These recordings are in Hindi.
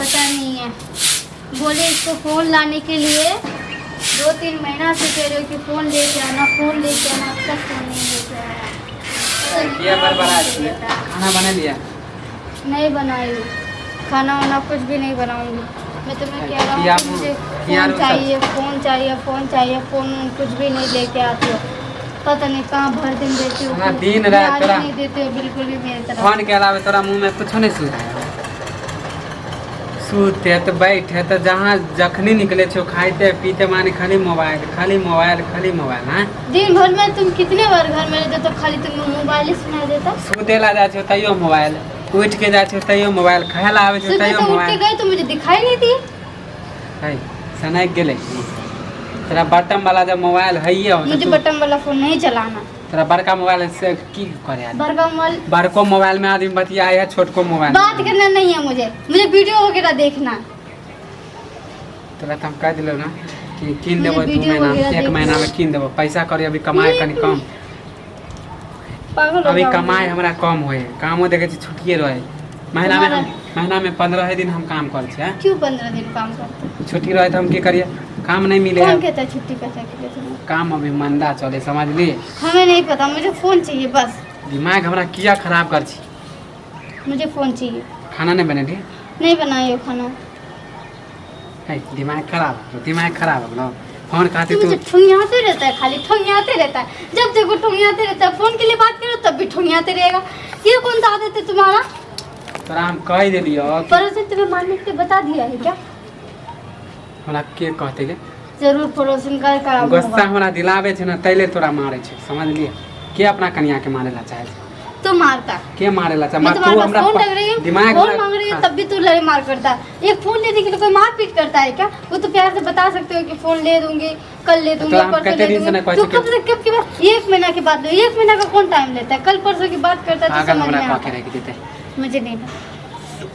पता नहीं है। बोले इसको फ़ोन लाने के लिए 2-3 महीना से कह रहे हो कि फ़ोन लेके आना, फ़ोन लेके आना, अब तक फ़ोन नहीं लेके आया। खाना बना लिया? नहीं बनाई हूँ खाना वाना, कुछ भी नहीं बनाऊंगी। मैं तुम्हें कह रहा हूँ कि मुझे फ़ोन चाहिए, फ़ोन चाहिए, फ़ोन चाहिए, फ़ोन कुछ भी नहीं लेके आती हो। पता नहीं कहाँ भर दिन देती हो, दिन रात तोरा नहीं देते हो बिल्कुल भी मेरी तरफ। फोन के अलावा तोरा मुंह में कुछ नहीं सूझ सूते तो बैठे तो जहाँ जखनी निकले छो खाते पीते माने खाली मोबाइल खाली मोबाइल खाली मोबाइल। हाँ, दिन भर में तुम कितने बार घर में रहते तो खाली तुम मोबाइल ही सुना देता। सूते ला जाए छो तैयो मोबाइल, उठ के जाए छो तैयो मोबाइल, खाए ला आवे छो तैयो मोबाइल। गए तो मुझे दिखाई नहीं दी। है सनक गेले तेरा बटन वाला जब मोबाइल है ये मुझे बटन वाला फोन नहीं चलाना। तेरा बड़का मोबाइल से की करे आदमी? बड़का मोबाइल, बड़को मोबाइल में आदमी बतियाए है, छोटको मोबाइल बात करना नहीं है मुझे वीडियो वगैरह देखना। तोरा तो हम कह दिलो ना कि कीन देबो 2 महीना 1 महीना में कीन देबो। पैसा करी अभी कमाए कनी कम, पागल अभी कमाए हमरा कम होए, कामो देखे छी छुट्टिए रहे। महीना में 15 दिन हम काम कर छे। क्यों 15 दिन काम करते? छुट्टी रहे तो हम की करिए, काम नहीं मिले है। कौन कहता है छुट्टी कैसे के लिए? काम अभी मंदा चले, समझ ली? हमें नहीं पता, मुझे फोन चाहिए बस। दिमाग हमरा किया खराब कर छी? मुझे फोन चाहिए। खाना नहीं बने दी? नहीं बनाई हो खाना। है दिमाग खराब हो गलो। फोन खाते मुझे ठुंगियाते रहता है, खाली ठुंगियाते रहता है। जब देखो ठुंगियाते रहता है। फोन के लिए बात करो तब भी ठुंगियाते रहेगा। ये कौन सा आदत है तुम्हारा? तोरा हम कह दिलियो पर से तुम्हें मारने के बता दिया है क्या? हमरा के कहते के जरूर पड़ोसन का गुस्सा हमरा दिलावे छे ना, तैले तोरा मारे छे, समझ लिए? के अपना कन्या के मारेला चाहे छे? तो मारता के मारेला चाहे? मैं तुम्हारे पास फोन लग रही हूँ, दिमाग फोन मांग रही है तब भी तू लड़े मार करता है। एक फोन लेने के लिए कोई मार पीट करता है क्या? वो तो प्यार से बता सकते हो कि फोन ले दूंगी, कल ले दूंगी, परसों ले दूंगी। तो कब से कब की बात? 1 महीना की बात लो। 1 महीना का कौन टाइम लेता है? कल परसों की बात करता है तो समझ में आता है। मुझे नहीं पता।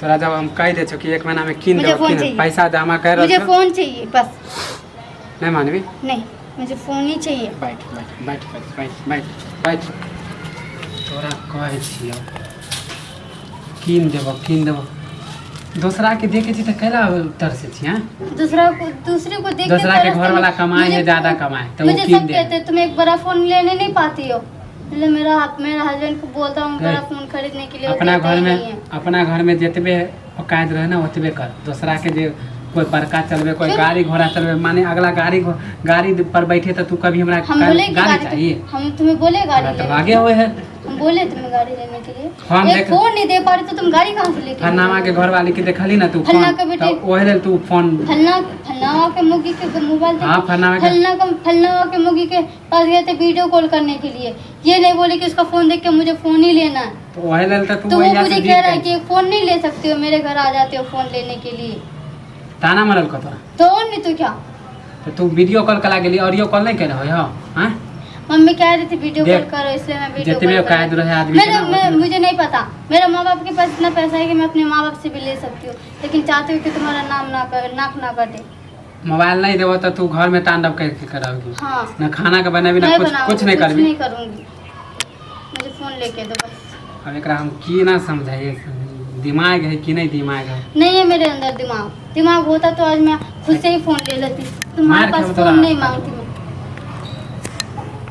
तोरा जब हम कह दे छो कि 1 महीना में कीन मुझे देबो, फोन कीन चाहिए। पैसा जमा कर मुझे फोन चाहिए बस। नहीं मानबी? नहीं, मुझे फोन ही चाहिए। बैठ बैठ बैठ बैठ बैठ बैठ। तोरा कहे छियो कीन देबो। दूसरा के देखे छी त कैला तरसे छी? हां, दूसरे को देख दूसरा के घर वाला कमाए है, ज्यादा कमाए तो वो मुझे कीन सब दे। कहते तुम एक बड़ा फोन लेने नहीं पाती हो। मेरा हस्बैंड को बोलता हूँ बड़ा फोन खरीदने के लिए। अपना घर में जितबे औकात रहे ना ओतबे कर। दूसरा के जे कोई बड़का चलबे, कोई गाड़ी घोड़ा चलबे, माने अगला गाड़ी पर बैठे तो तू कभी हमरा गाड़ी चाहिए? हम तुम्हें बोले गाड़ी तो आगे हुए है, हम बोले तुम्हें गाड़ी लेने के लिए। हम एक फोन नहीं दे पा रही तो तुम गाड़ी कहाँ से लेके? फन्नामा के घर वाले के देखली ना तू फन्ना के बेटे, ओहे ले तू फोन फन्नावा के मुगी के मोबाइल। हां, फन्नावा के मुगी के पास गए थे वीडियो कॉल करने के लिए। ये नहीं बोले कि उसका फोन देख के मुझे फोन ही लेना है। तो ओहे ले तू तो वो मुझे कह रहा है कि फोन नहीं ले सकते हो, मेरे घर आ जाते हो फोन लेने के लिए। ताना मारल को तोरा तो नहीं तो क्या? तो तू वीडियो कॉल करा गेली, ऑडियो कॉल नहीं करे हो? हां, मम्मी कह रही थी वीडियो कॉल करो, इसलिए मैं वीडियो कॉल कायद रहे आदमी। मुझे नहीं पता, मेरे माँ बाप के पास इतना पैसा है कि मैं अपने माँ बाप से भी ले सकती हूँ, लेकिन चाहती हूँ कि तुम्हारा नाक ना कटे। मोबाइल नहीं देबो तो तू घर में तांडव करके कराओगी? हाँ, ना खाना के बनाबी ना कुछ नहीं करबी? नहीं करूँगी, मुझे फोन लेके दो बस। अब एकरा हम की ना समझाइए, दिमाग है कि नहीं दिमाग है? नहीं है मेरे अंदर दिमाग होता तो आज मैं खुद से ही फोन ले लेती। तुम्हारे पास फोन नहीं मांगती मैं,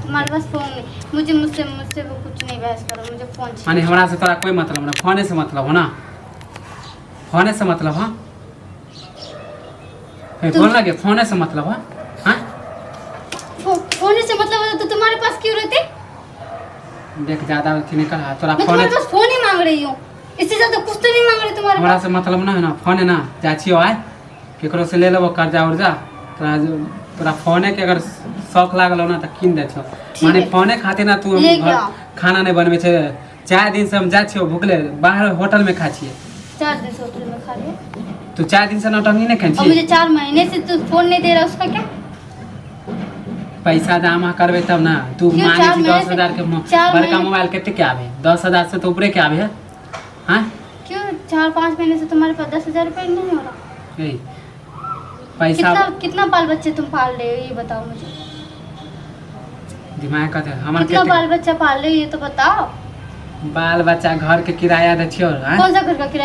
तुम्हारे पास फोन नहीं। मुझसे वो कुछ नहीं बहस करो, मुझे फोन चाहिए। माने हमरा से तोरा कोई मतलब ना, फोने से मतलब हो ना? फोने से मतलब हां, बोल लगे फोने से मतलब हां? फोने से मतलब तो तुम्हारे पास क्यों रहते? देख ज्यादा अथी नहीं कर, तोरा मैं तुम्हारे पास फोन ही मांग रही हूँ, इससे ज्यादा कुछ तो नहीं मांग रही तुम्हारे हमरा से मतलब ना है ना, फोन है ना जाचियो आए केकरो से ले लेबो कर्जा उर्जा। तोरा फोने के अगर शौक लागल हो ना तो कीन दे छो। माने फोने खातिर ना तू खाना नहीं बनबे छे। 4 दिन से हम जा छियो भूखले, बाहर होटल में खा छिए। 4 दिन से होटल में खा लिए? तू 4 दिन से नौटंकी नहीं खाई छी? मुझे 4 महीने से तू फोन नहीं दे रहा, उसका क्या? पैसा जमा करबे तब ना। तू मांगे छी 10,000 के बड़का मोबाइल कितने के आवे? 10,000 से तो ऊपरे के आवे है। हां, क्यों 4-5 महीने से तुम्हारे पास 10,000 रुपए नहीं हो रहा? पैसा कितना बाल बच्चे तुम पाल रहे हो ये बताओ मुझे। दिमाग का हमर कितना बाल बच्चा पाल रहे हो ये तो बताओ। बाल बच्चा घर के किराया दे छियो? कौन सा घर का किराया?